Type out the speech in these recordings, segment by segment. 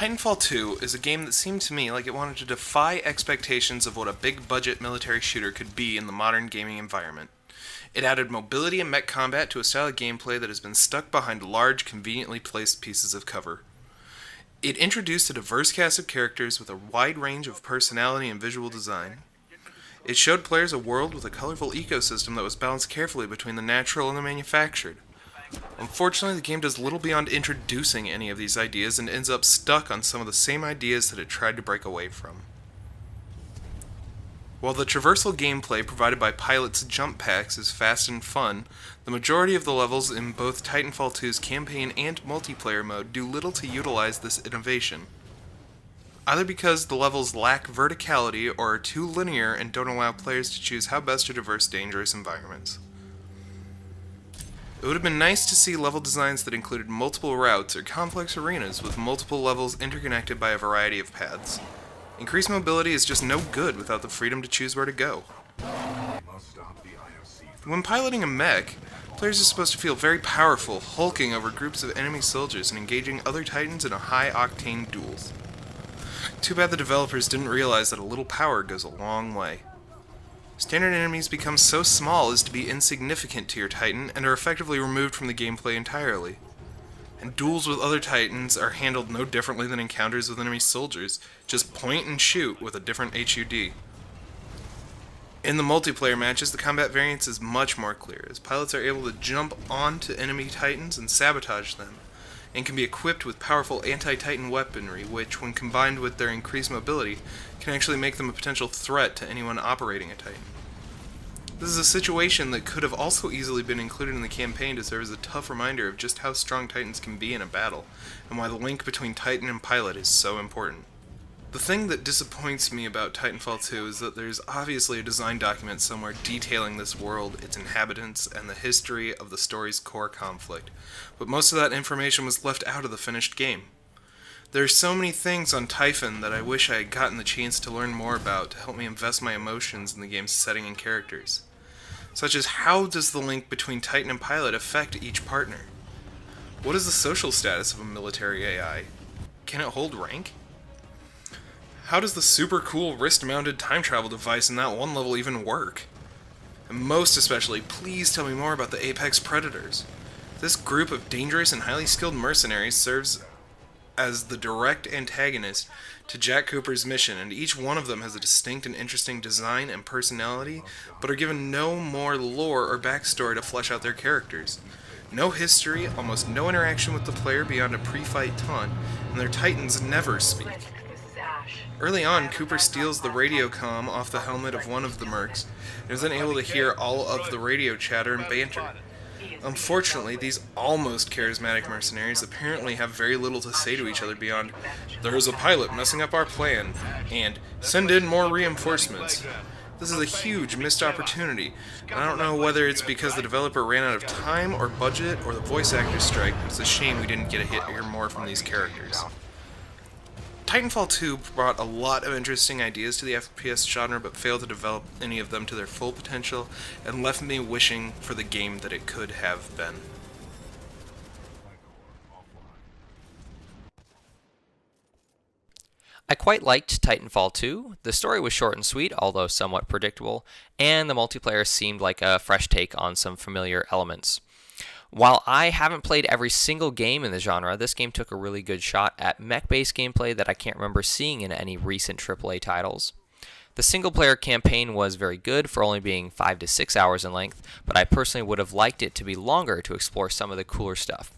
Titanfall 2 is a game that seemed to me like it wanted to defy expectations of what a big budget military shooter could be in the modern gaming environment. It added mobility and mech combat to a style of gameplay that has been stuck behind large, conveniently placed pieces of cover. It introduced a diverse cast of characters with a wide range of personality and visual design. It showed players a world with a colorful ecosystem that was balanced carefully between the natural and the manufactured. Unfortunately, the game does little beyond introducing any of these ideas and ends up stuck on some of the same ideas that it tried to break away from. While the traversal gameplay provided by Pilot's jump packs is fast and fun, the majority of the levels in both Titanfall 2's campaign and multiplayer mode do little to utilize this innovation. Either because the levels lack verticality or are too linear and don't allow players to choose how best to traverse dangerous environments. It would have been nice to see level designs that included multiple routes or complex arenas with multiple levels interconnected by a variety of paths. Increased mobility is just no good without the freedom to choose where to go. When piloting a mech, players are supposed to feel very powerful, hulking over groups of enemy soldiers and engaging other titans in a high-octane duels. Too bad the developers didn't realize that a little power goes a long way. Standard enemies become so small as to be insignificant to your Titan and are effectively removed from the gameplay entirely. And duels with other Titans are handled no differently than encounters with enemy soldiers, just point and shoot with a different HUD. In the multiplayer matches, the combat variance is much more clear, as pilots are able to jump onto enemy Titans and sabotage them, and can be equipped with powerful anti-Titan weaponry, which, when combined with their increased mobility, can actually make them a potential threat to anyone operating a Titan. This is a situation that could have also easily been included in the campaign to serve as a tough reminder of just how strong Titans can be in a battle, and why the link between Titan and pilot is so important. The thing that disappoints me about Titanfall 2 is that there's obviously a design document somewhere detailing this world, its inhabitants, and the history of the story's core conflict, but most of that information was left out of the finished game. There are so many things on Typhon that I wish I had gotten the chance to learn more about to help me invest my emotions in the game's setting and characters. Such as, how does the link between Titan and pilot affect each partner? What is the social status of a military AI? Can it hold rank? How does the super cool wrist-mounted time travel device in that one level even work? And most especially, please tell me more about the Apex Predators. This group of dangerous and highly skilled mercenaries serves as the direct antagonist to Jack Cooper's mission, and each one of them has a distinct and interesting design and personality, but are given no more lore or backstory to flesh out their characters. No history, almost no interaction with the player beyond a pre-fight taunt, and their titans never speak. Early on, Cooper steals the radio comm off the helmet of one of the mercs, and is then able to hear all of the radio chatter and banter. Unfortunately, these almost charismatic mercenaries apparently have very little to say to each other beyond, "There is a pilot messing up our plan," and "Send in more reinforcements." This is a huge missed opportunity, and I don't know whether it's because the developer ran out of time or budget or the voice actors strike, but it's a shame we didn't get to hear more from these characters. Titanfall 2 brought a lot of interesting ideas to the FPS genre, but failed to develop any of them to their full potential, and left me wishing for the game that it could have been. I quite liked Titanfall 2. The story was short and sweet, although somewhat predictable, and the multiplayer seemed like a fresh take on some familiar elements. While I haven't played every single game in the genre, this game took a really good shot at mech-based gameplay that I can't remember seeing in any recent AAA titles. The single-player campaign was very good for only being 5 to 6 hours in length, but I personally would have liked it to be longer to explore some of the cooler stuff.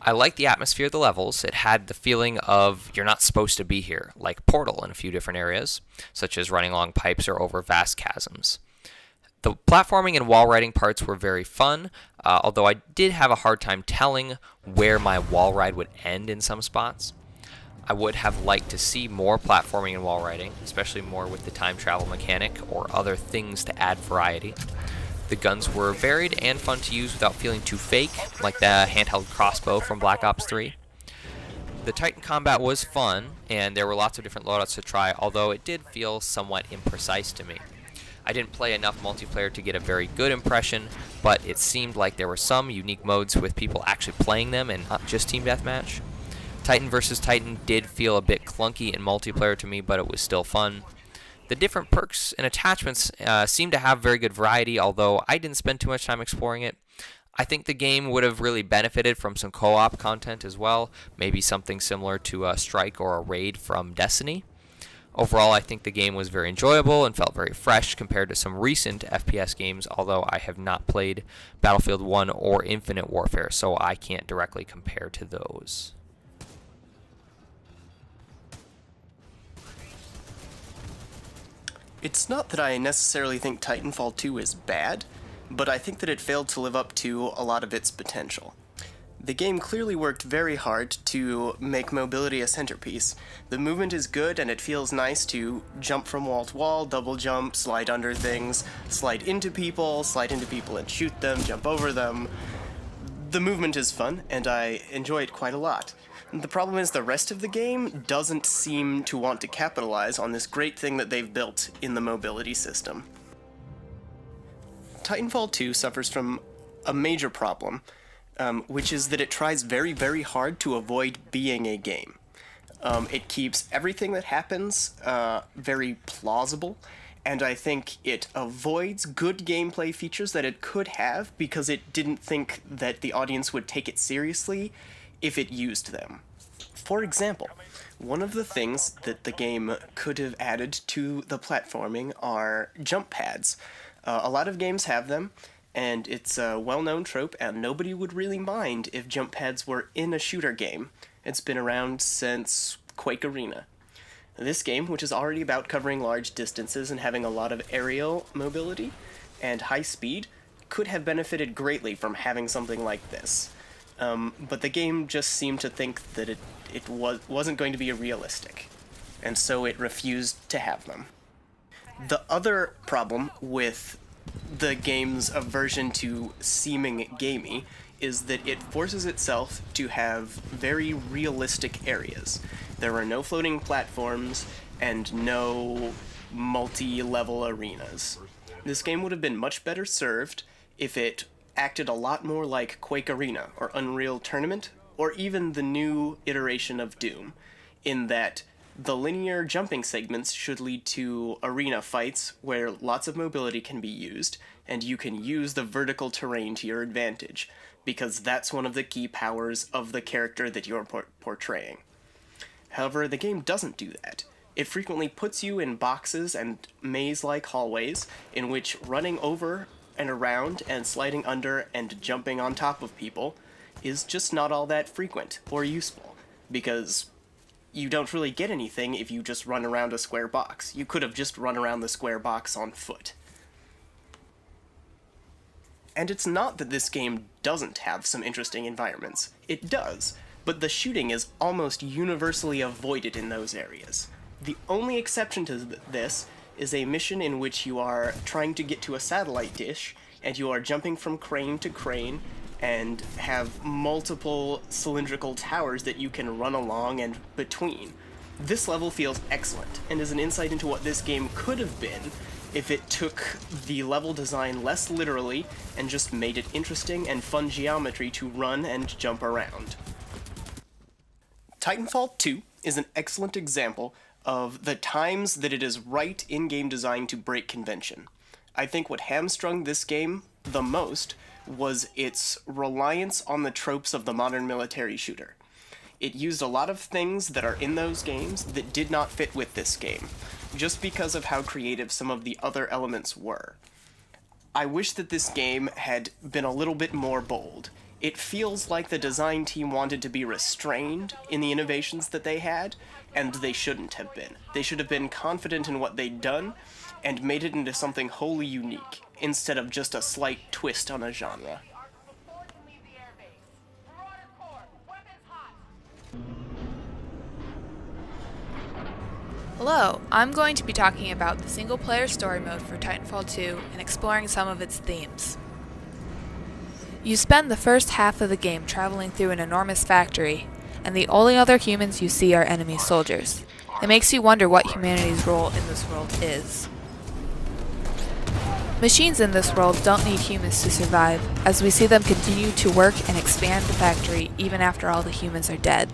I liked the atmosphere of the levels. It had the feeling of you're not supposed to be here, like Portal in a few different areas, such as running along pipes or over vast chasms. The platforming and wall riding parts were very fun, although I did have a hard time telling where my wall ride would end in some spots. I would have liked to see more platforming and wall riding, especially more with the time travel mechanic or other things to add variety. The guns were varied and fun to use without feeling too fake, like the handheld crossbow from Black Ops 3. The Titan combat was fun, and there were lots of different loadouts to try, although it did feel somewhat imprecise to me. I didn't play enough multiplayer to get a very good impression, but it seemed like there were some unique modes with people actually playing them and not just team deathmatch. Titan vs. Titan did feel a bit clunky in multiplayer to me, but it was still fun. The different perks and attachments seem to have very good variety, although I didn't spend too much time exploring it. I think the game would have really benefited from some co-op content as well, maybe something similar to a Strike or a Raid from Destiny. Overall, I think the game was very enjoyable and felt very fresh compared to some recent FPS games, although I have not played Battlefield 1 or Infinite Warfare, so I can't directly compare to those. It's not that I necessarily think Titanfall 2 is bad, but I think that it failed to live up to a lot of its potential. The game clearly worked very hard to make mobility a centerpiece. The movement is good and it feels nice to jump from wall to wall, double jump, slide under things, slide into people and shoot them, jump over them. The movement is fun and I enjoy it quite a lot. The problem is the rest of the game doesn't seem to want to capitalize on this great thing that they've built in the mobility system. Titanfall 2 suffers from a major problem, which is that it tries very, very hard to avoid being a game. It keeps everything that happens very plausible, and I think it avoids good gameplay features that it could have because it didn't think that the audience would take it seriously if it used them. For example, one of the things that the game could have added to the platforming are jump pads. A lot of games have them, and it's a well-known trope, and nobody would really mind if jump pads were in a shooter game. It's been around since Quake Arena. This game, which is already about covering large distances and having a lot of aerial mobility and high speed, could have benefited greatly from having something like this. But the game just seemed to think that it wasn't going to be realistic, and so it refused to have them. The other problem with the game's aversion to seeming gamey is that it forces itself to have very realistic areas. There are no floating platforms and no multi-level arenas. This game would have been much better served if it acted a lot more like Quake Arena or Unreal Tournament, or even the new iteration of Doom, in that the linear jumping segments should lead to arena fights where lots of mobility can be used, and you can use the vertical terrain to your advantage, because that's one of the key powers of the character that you're portraying. However, the game doesn't do that. It frequently puts you in boxes and maze-like hallways in which running over and around and sliding under and jumping on top of people is just not all that frequent or useful, because you don't really get anything if you just run around a square box. You could have just run around the square box on foot. And it's not that this game doesn't have some interesting environments. It does, but the shooting is almost universally avoided in those areas. The only exception to this is a mission in which you are trying to get to a satellite dish, and you are jumping from crane to crane, and have multiple cylindrical towers that you can run along and between. This level feels excellent, and is an insight into what this game could have been if it took the level design less literally and just made it interesting and fun geometry to run and jump around. Titanfall 2 is an excellent example of the times that it is right in game design to break convention. I think what hamstrung this game the most was its reliance on the tropes of the modern military shooter. It used a lot of things that are in those games that did not fit with this game, just because of how creative some of the other elements were. I wish that this game had been a little bit more bold. It feels like the design team wanted to be restrained in the innovations that they had, and they shouldn't have been. They should have been confident in what they'd done, and made it into something wholly unique, instead of just a slight twist on a genre. Hello, I'm going to be talking about the single-player story mode for Titanfall 2 and exploring some of its themes. You spend the first half of the game traveling through an enormous factory, and the only other humans you see are enemy soldiers. It makes you wonder what humanity's role in this world is. Machines in this world don't need humans to survive, as we see them continue to work and expand the factory even after all the humans are dead.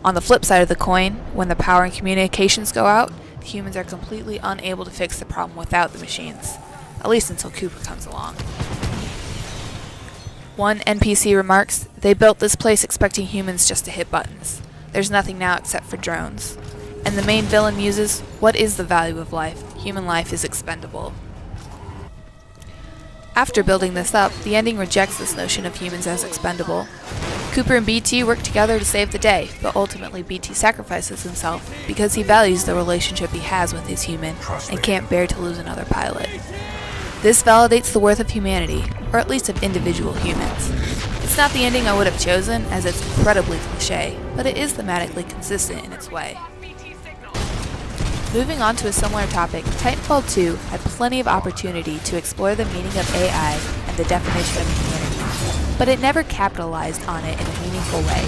On the flip side of the coin, when the power and communications go out, the humans are completely unable to fix the problem without the machines, at least until Cooper comes along. One NPC remarks, "They built this place expecting humans just to hit buttons. There's nothing now except for drones." And the main villain muses, "What is the value of life? Human life is expendable." After building this up, the ending rejects this notion of humans as expendable. Cooper and BT work together to save the day, but ultimately BT sacrifices himself because he values the relationship he has with his human and can't bear to lose another pilot. This validates the worth of humanity, or at least of individual humans. It's not the ending I would have chosen, as it's incredibly cliché, but it is thematically consistent in its way. Moving on to a similar topic, Titanfall 2 had plenty of opportunity to explore the meaning of AI and the definition of humanity, but it never capitalized on it in a meaningful way.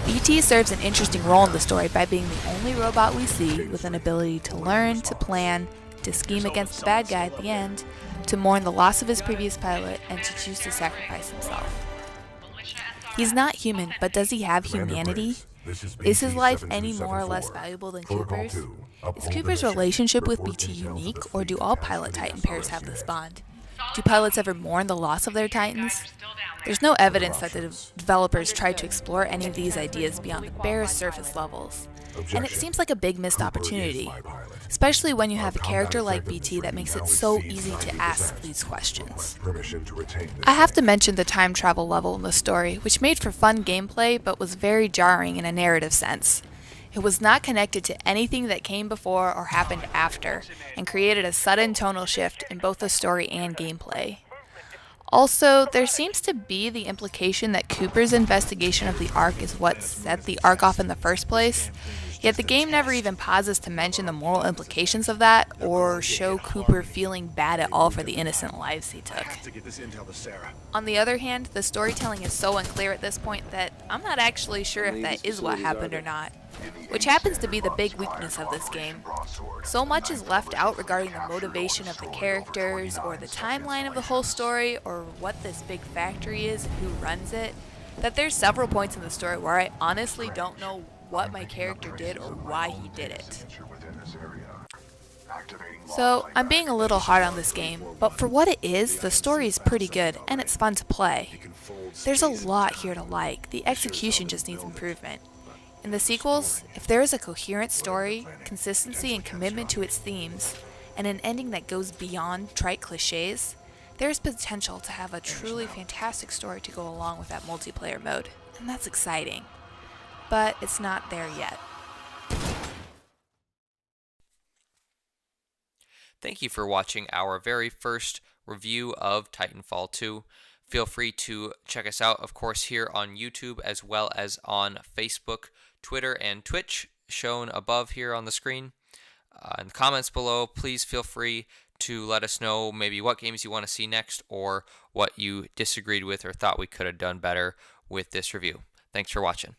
BT serves an interesting role in the story by being the only robot we see with an ability to learn, to plan, to scheme against the bad guy at the end, to mourn the loss of his previous pilot, and to choose to sacrifice himself. He's not human, but does he have humanity? Is his life any more or less valuable than Cooper's? Is Cooper's relationship with BT unique, or do all pilot Titan pairs have this bond? Do pilots ever mourn the loss of their Titans? There's no evidence that the developers tried to explore any of these ideas beyond the barest surface levels, and it seems like a big missed opportunity, especially when you have a character like BT that makes it so easy to ask these questions. I have to mention the time travel level in the story, which made for fun gameplay but was very jarring in a narrative sense. It was not connected to anything that came before or happened after, and created a sudden tonal shift in both the story and gameplay. Also, there seems to be the implication that Cooper's investigation of the Ark is what set the Ark off in the first place, yet the game never even pauses to mention the moral implications of that, or show Cooper feeling bad at all for the innocent lives he took. On the other hand, the storytelling is so unclear at this point that I'm not actually sure if that is what happened or not, which happens to be the big weakness of this game. So much is left out regarding the motivation of the characters, or the timeline of the whole story, or what this big factory is and who runs it, that there's several points in the story where I honestly don't know what my character did or why he did it. So, I'm being a little hard on this game, but for what it is, the story is pretty good, and it's fun to play. There's a lot here to like, the execution just needs improvement. In the sequels, if there is a coherent story, consistency and commitment to its themes, and an ending that goes beyond trite cliches, there is potential to have a truly fantastic story to go along with that multiplayer mode, and that's exciting. But it's not there yet. Thank you for watching our very first review of Titanfall 2. Feel free to check us out, of course, here on YouTube as well as on Facebook, Twitter, and Twitch, shown above here on the screen. In the comments below, please feel free to let us know maybe what games you want to see next, or what you disagreed with or thought we could have done better with this review. Thanks for watching.